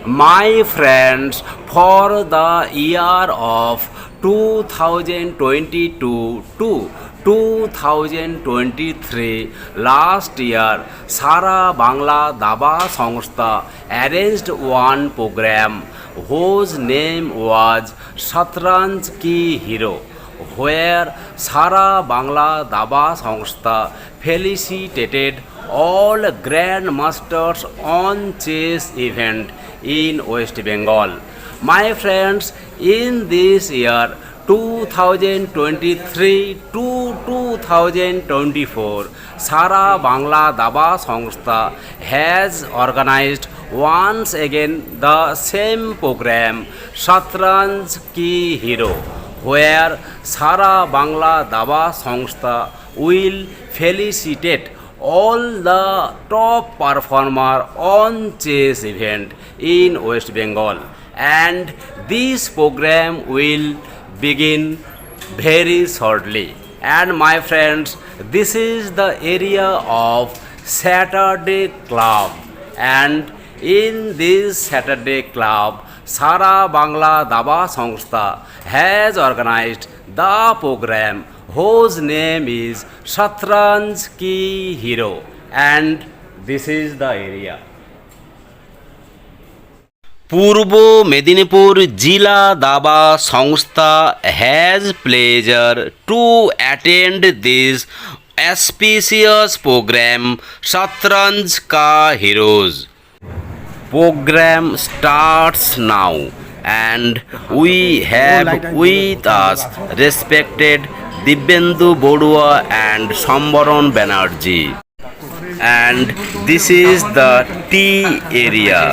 My friends, for the year of 2022 to 2023 last year, Sara Bangla Daba Sangstha arranged one program whose name was Shatranj Ki Hero, where Sara Bangla Daba Sangstha felicitated all grandmasters on chess event in West Bengal. My friends, in this year 2023 to 2024, Sara Bangla Daba Sangstha has organized once again the same program, Shatranj Ki Hero, where Sara Bangla Daba Sangstha will felicitate all the top performer on chess event in West Bengal, and this program will begin very shortly. And my friends, this is the area of Saturday Club, and in this Saturday Club, Sara Bangla Daba Sangstha has organized the program whose name is Shatranj Ki Hero, and this is the area. পূর্ব মেদিনীপুর জিলা দাবা সংস্থা has pleasure to attend this auspicious program Shatranj Ka Heroes. Program starts now, and we have with us respected Dibyendu Bodua and Sambaran Banerjee, and this is the tea area.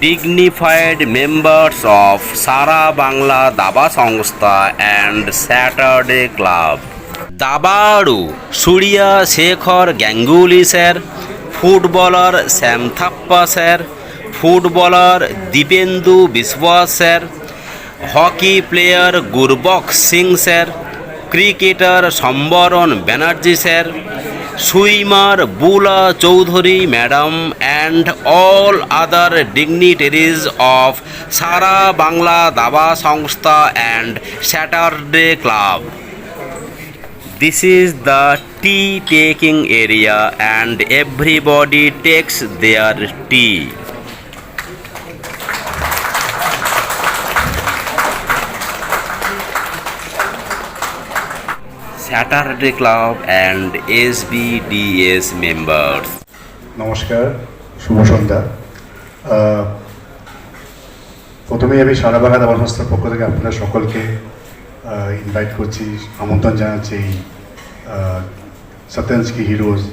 Dignified members of Sara Bangla Daba Sangstha and Saturday Club. Dabaru Surya Shekhar Ganguly sir, footballer Sam Thappa sir, footballer Dipendu Biswas sir, hockey player Gurbakh Singh sir, cricketer Sambaran Banerjee sir, swimmer Bula Choudhury madam, and all other dignitaries of Sara Bangla Daba Sangstha and Saturday Club. This is the tea taking area, and everybody takes their tea. Saturday Club and SBDS members. নমস্কার, শুভ সন্ধ্যা। প্রথমেই আমি সারা বাংলা দাবা সংস্থার পক্ষ থেকে আপনারা সকলকে invite করছি, আমন্ত্রণ জানাচ্ছি এই Shatranj Ki Heroes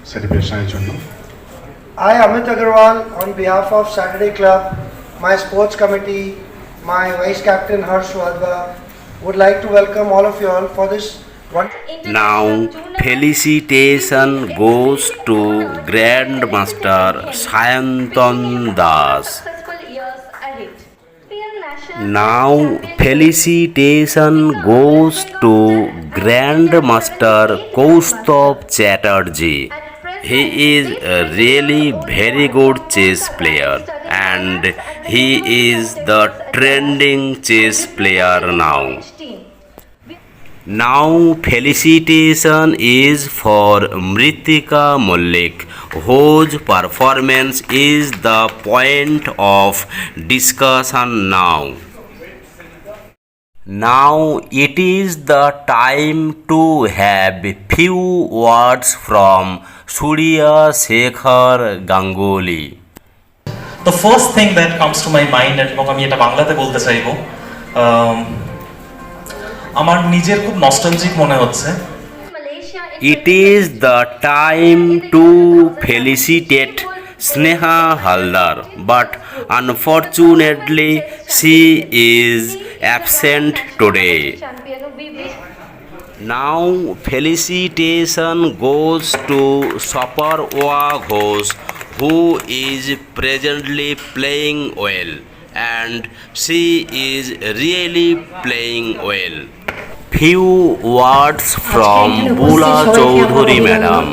সেলিব্রেশনের জন্য। I, Amit Agarwal, on behalf of Saturday Club, my sports committee, my vice captain Harsh Wadhwa, would like to welcome all of you all for this wonderful. Now felicitation goes to Grandmaster Sayantan Das. Now felicitation goes to Grandmaster Kaustubh Chatterjee. He is a really very good chess player, and he is the trending chess player now. Now felicitation is for Mritika Mollik, whose performance is the point of discussion now. Now it is the time to have few words from Surya Shekhar Ganguly. The first thing that comes to my mind, এবং আমি এটা বাংলাতে বলতে চাইবো, আমার নিজের খুব nostalgic মনে হচ্ছে। It is the time to felicitate Sneha Haldar, but unfortunately she is absent today. Now felicitation goes to Saparwa Ghosh, who is presently playing well, and she is really playing well. Few words from Bula Choudhury madam.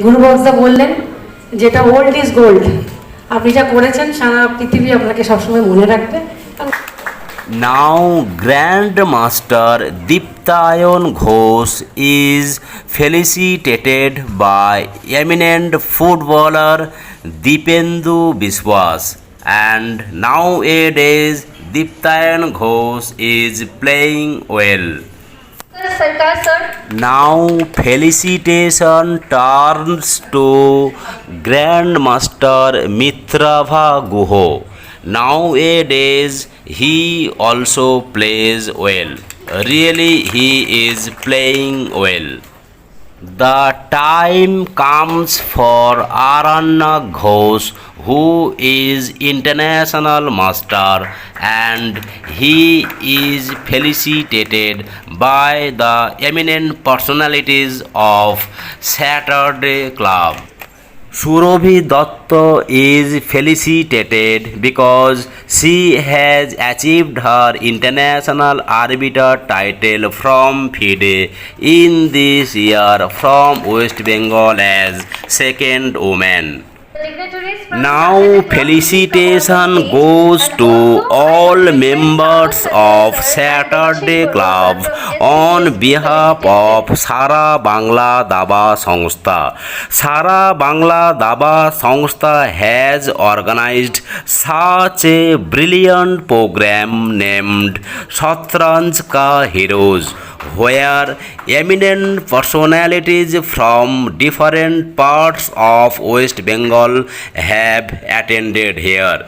গুরুবক্সদা বললেন যেটা old is gold, আপনি যা করেছেন সারা পৃথিবী আপনাকে সবসময় মনে রাখবে। Now Grandmaster Diptayan Ghosh is felicitated by eminent footballer Dipendu Biswas, and nowadays Diptayan Ghosh is playing well. Sarkar sir. Now felicitation turns to Grandmaster Mitrabha Guho. Nowadays he also plays well. Really he is playing well. The time comes for Aranyak Ghosh, who is international master, and he is felicitated by the eminent personalities of Saturday Club. Surabhi Datta is felicitated because she has achieved her international arbiter title from FIDE in this year from West Bengal as second woman. Now felicitation goes to all members of Saturday Club on behalf of Sara Bangla Daba Sangstha. Sara Bangla Daba Sangstha has organized such a brilliant program named Shatranj Ka Heroes, where eminent personalities from different parts of West Bengal have attended here.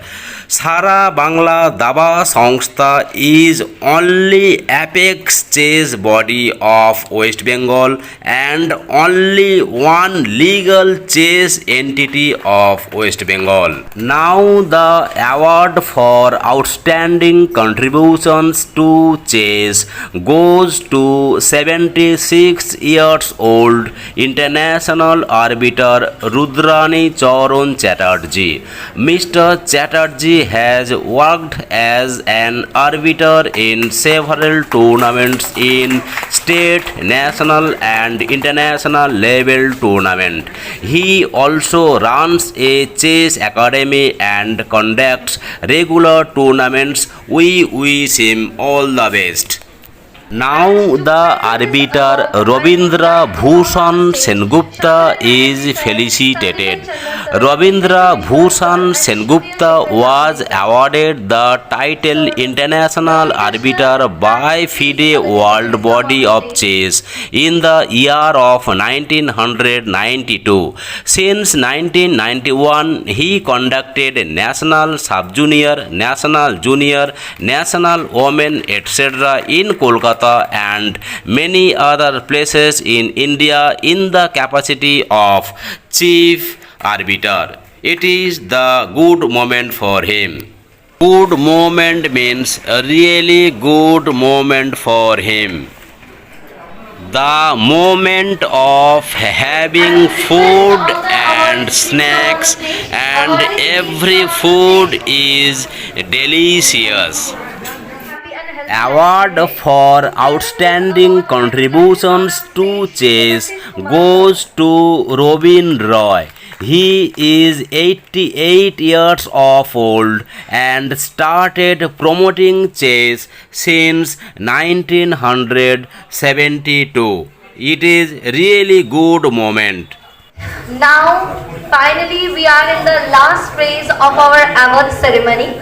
Sara Bangla Daba Sangstha is only apex chess body of West Bengal and only one legal chess entity of West Bengal. Now the award for outstanding contributions to chess goes to 76 years old international arbiter Rudrani Charan Chatterjee. Mr. Chatterjee has worked as an arbiter in several tournaments in state, national and international level tournament. He also runs a chess academy and conducts regular tournaments. We wish him all the best. Now the arbiter Rabindra Bhushan Sengupta is felicitated. Rabindra Bhushan Sengupta was awarded the title International Arbiter by FIDE World Body of Chess in the year of 1992. Since 1991 he conducted national sub-junior, national junior, national women etc. in Kolkata and many other places in India in the capacity of chief arbiter. It is the good moment for him. Good moment means a really good moment for him. The moment of having food and snacks, and every food is delicious. Award for outstanding contributions to chess goes to Robin Roy. He is 88 years of old and started promoting chess since 1972. It is really good moment. Now, finally, we are in the last phase of our award ceremony.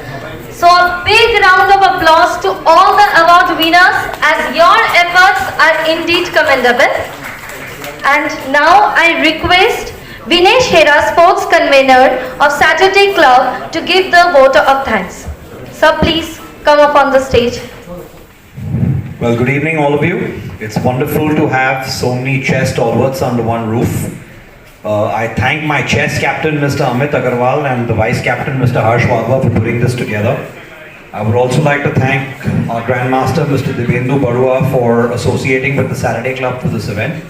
So, a big round of applause to all the award winners, as your efforts are indeed commendable. And now I request Vinesh Hera, sports convener of Saturday Club, to give the vote of thanks. Sir, please come up on the stage. Well, good evening, all of you. It's wonderful to have so many chess stalwarts under one roof. I thank my chess captain, Mr. Amit Agarwal, and the vice captain, Mr. Harsh Wadhwa, for putting this together. I would also like to thank our Grandmaster, Mr. Dipendu Barua, for associating with the Saturday Club for this event.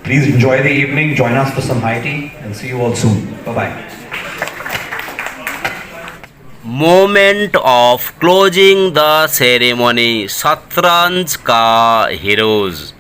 Please enjoy the evening, join us for some high tea, and see you all soon. Bye-bye. Moment of closing the ceremony, Shatranj Ka Heroes.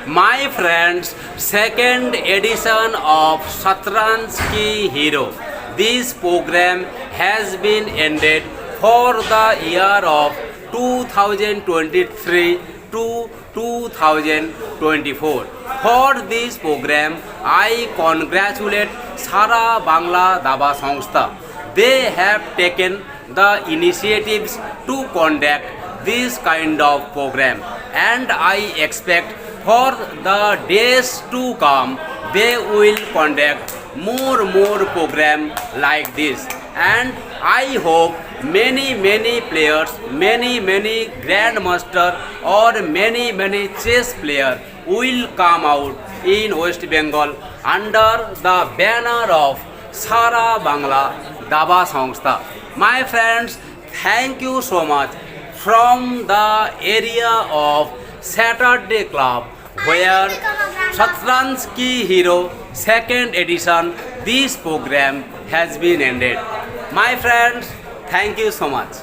My friends, second edition of Shatranj Ki Hero this program has been ended for the year of 2023 to 2024. For this program, I congratulate Sara Bangla Daba Sangstha. They have taken the initiatives to conduct this kind of program, and I expect for the days to come they will conduct more program like this, and I hope many players, many grandmaster or many chess player will come out in West Bengal under the banner of Sara Bangla Daba Sangstha. My friends, thank you so much from the area of Saturday Club, where Shatranj Ki Hero second edition this program has been ended. My friends, thank you so much.